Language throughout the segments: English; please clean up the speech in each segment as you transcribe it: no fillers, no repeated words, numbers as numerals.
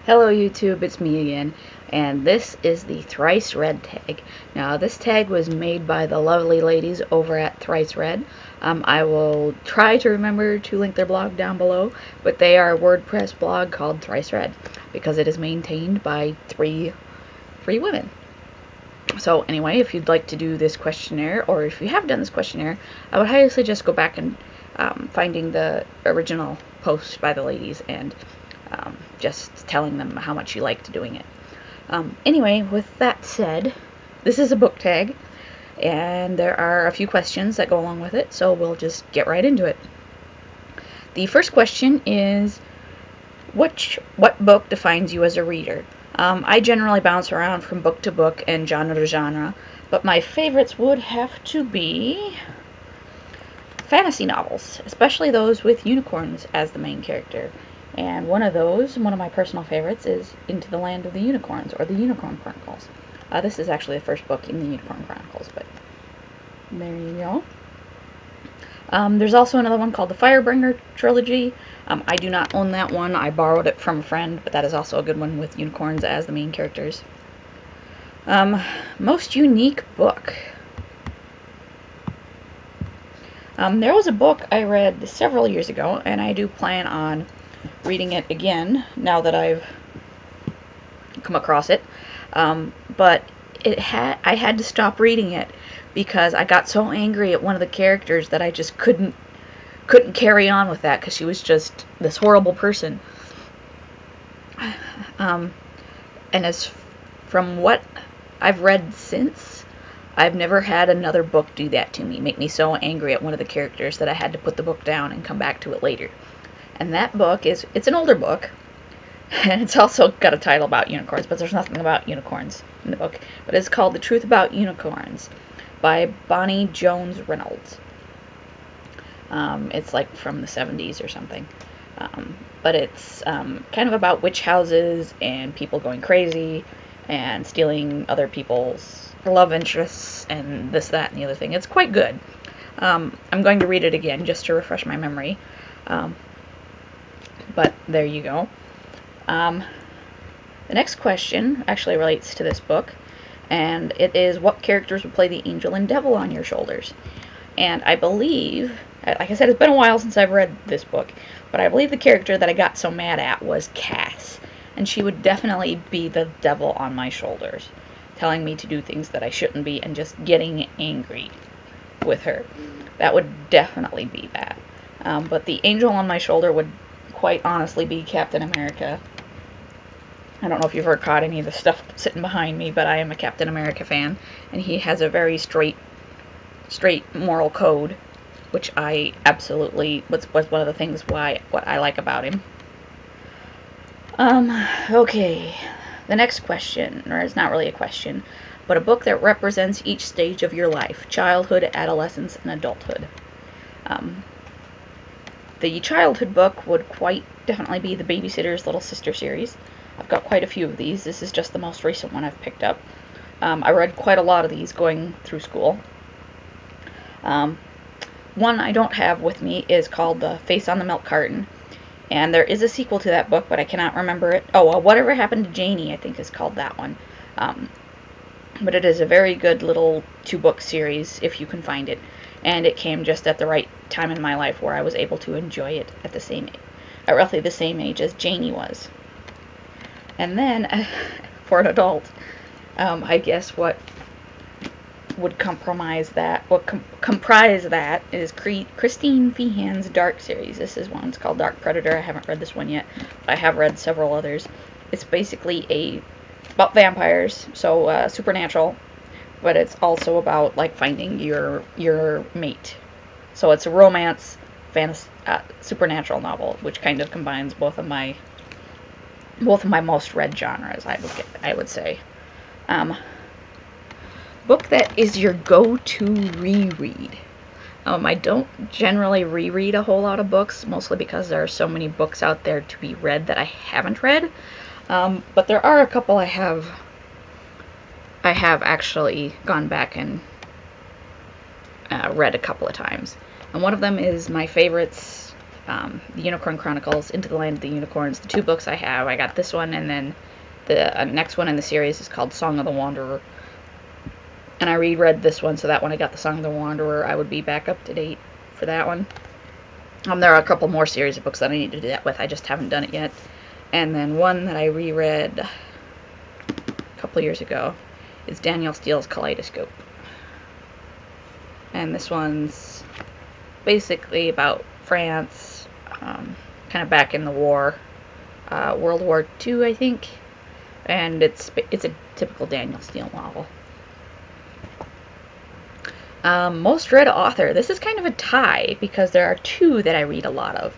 Hello YouTube, it's me again, and this is the Thrice Read Tag. Now this tag was made by the lovely ladies over at Thrice Read. I will try to remember to link their blog down below, but they are a WordPress blog called Thrice Read because it is maintained by three women. So anyway, if you'd like to do this questionnaire, or if you have done this questionnaire, I would highly suggest go back and finding the original post by the ladies and just telling them how much you liked doing it. Anyway, with that said, this is a book tag, and there are a few questions that go along with it, so we'll just get right into it. The first question is, what book defines you as a reader? I generally bounce around from book to book and genre to genre, but my favorites would have to be fantasy novels, especially those with unicorns as the main character. And one of my personal favorites, is Into the Land of the Unicorns, or the Unicorn Chronicles. This is actually the first book in the Unicorn Chronicles, but there you go. There's also another one called the Firebringer Trilogy. I do not own that one. I borrowed it from a friend, but that is also a good one with unicorns as the main characters. Most unique book. There was a book I read several years ago, and I do plan on reading it again now that I've come across it. But I had to stop reading it because I got so angry at one of the characters that I just couldn't carry on with that, because she was just this horrible person. And as from what I've read since, I've never had another book do that to me, make me so angry at one of the characters that I had to put the book down and come back to it later. And that book it's an older book, and it's also got a title about unicorns, but there's nothing about unicorns in the book. But it's called The Truth About Unicorns by Bonnie Jones Reynolds. It's like from the 70s or something. But it's kind of about witch houses and people going crazy and stealing other people's love interests and this, that, and the other thing. It's quite good. I'm going to read it again just to refresh my memory. But there you go. The next question actually relates to this book, and it is, what characters would play the angel and devil on your shoulders? And I believe, like I said, it's been a while since I've read this book, but I believe the character that I got so mad at was Cass, and she would definitely be the devil on my shoulders, telling me to do things that I shouldn't be and just getting angry with her. That would definitely be that. But the angel on my shoulder would quite honestly be Captain America. I don't know if you've ever caught any of the stuff sitting behind me, but I am a Captain America fan, and he has a very straight moral code, which I absolutely was one of the things what I like about him. Okay, the next question, or it's not really a question, but a book that represents each stage of your life: childhood, adolescence, and adulthood. The childhood book would quite definitely be the Babysitter's Little Sister series. I've got quite a few of these. This is just the most recent one I've picked up. I read quite a lot of these going through school. One I don't have with me is called The Face on the Milk Carton, and there is a sequel to that book, but I cannot remember it. Oh, Whatever Happened to Janie, I think is called that one. But it is a very good little 2-book series if you can find it, and it came just at the right time in my life where I was able to enjoy it at roughly the same age as Janie was. And then for an adult, I guess what would comprise that is Christine Feehan's Dark series. This is one. It's called Dark Predator. I haven't read this one yet, but I have read several others. It's basically about vampires, so supernatural, but it's also about like finding your mate. So it's a romance, fantasy, supernatural novel, which kind of combines both of my most read genres, I would say. Book that is your go-to reread. I don't generally reread a whole lot of books, mostly because there are so many books out there to be read that I haven't read. But there are a couple I have actually gone back and read a couple of times. And one of them is my favorites The Unicorn Chronicles, Into the Land of the Unicorns, the 2 books I have. I got this one, and then the next one in the series is called Song of the Wanderer. And I reread this one, so that when I got the Song of the Wanderer, I would be back up to date for that one. There are a couple more series of books that I need to do that with. I just haven't done it yet. And then one that I reread a couple years ago is Danielle Steele's Kaleidoscope. And this one's basically about France, kind of back in the war, World War II, I think. And it's a typical Danielle Steele novel. Most read author. This is kind of a tie because there are 2 that I read a lot of.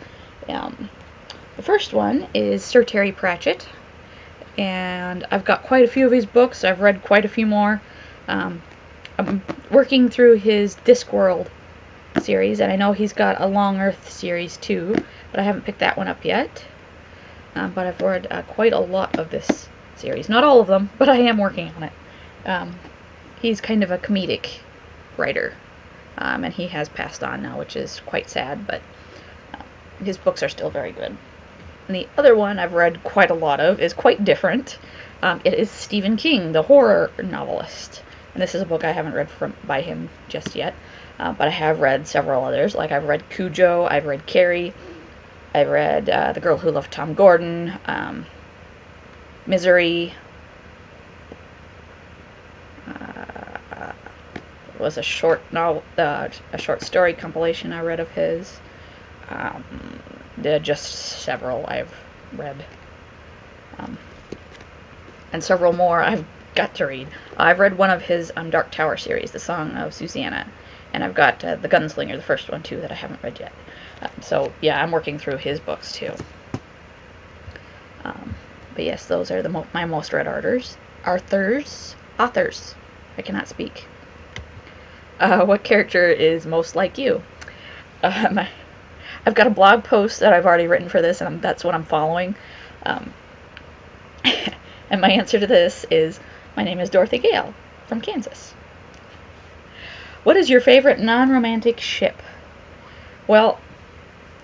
The first one is Sir Terry Pratchett, and I've got quite a few of his books. I've read quite a few more. I'm working through his Discworld series, and I know he's got a Long Earth series too, but I haven't picked that one up yet. But I've read quite a lot of this series. Not all of them, but I am working on it. He's kind of a comedic writer, and he has passed on now, which is quite sad, but his books are still very good. And the other one I've read quite a lot of is quite different. It is Stephen King, the horror novelist. And this is a book I haven't read by him just yet, but I have read several others. Like I've read Cujo, I've read Carrie, I've read The Girl Who Loved Tom Gordon, Misery. Was a short novel, a short story compilation I read of his. Just several I've read, and several more I've got to read. I've read one of his Dark Tower series, The Song of Susanna, and I've got The Gunslinger, the first one too, that I haven't read yet. So yeah, I'm working through his books too. But yes, those are my most read authors. I cannot speak. What character is most like you? I've got a blog post that I've already written for this, and that's what I'm following. And my answer to this is, my name is Dorothy Gale from Kansas. What is your favorite non-romantic ship? Well,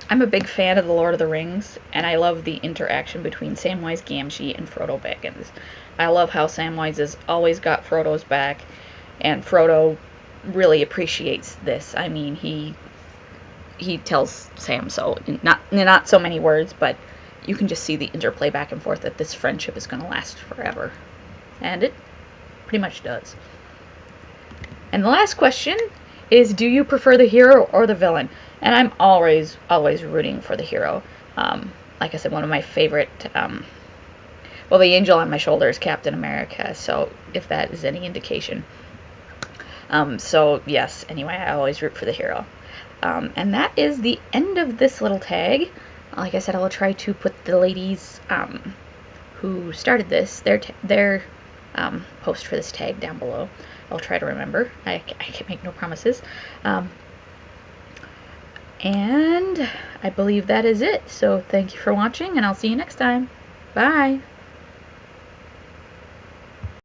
I'm a big fan of The Lord of the Rings, and I love the interaction between Samwise Gamgee and Frodo Baggins. I love how Samwise has always got Frodo's back, and Frodo really appreciates this. I mean, he tells Sam so, not so many words, but you can just see the interplay back and forth that this friendship is going to last forever. And it pretty much does. And the last question is, do you prefer the hero or the villain? And I'm always rooting for the hero. Like I said, one of my favorite, well, the angel on my shoulder is Captain America, so if that is any indication. So yes, anyway, I always root for the hero. And that is the end of this little tag. Like I said, I'll try to put the ladies who started this, their post for this tag down below. I'll try to remember. I can make no promises. And I believe that is it. So thank you for watching, and I'll see you next time. Bye.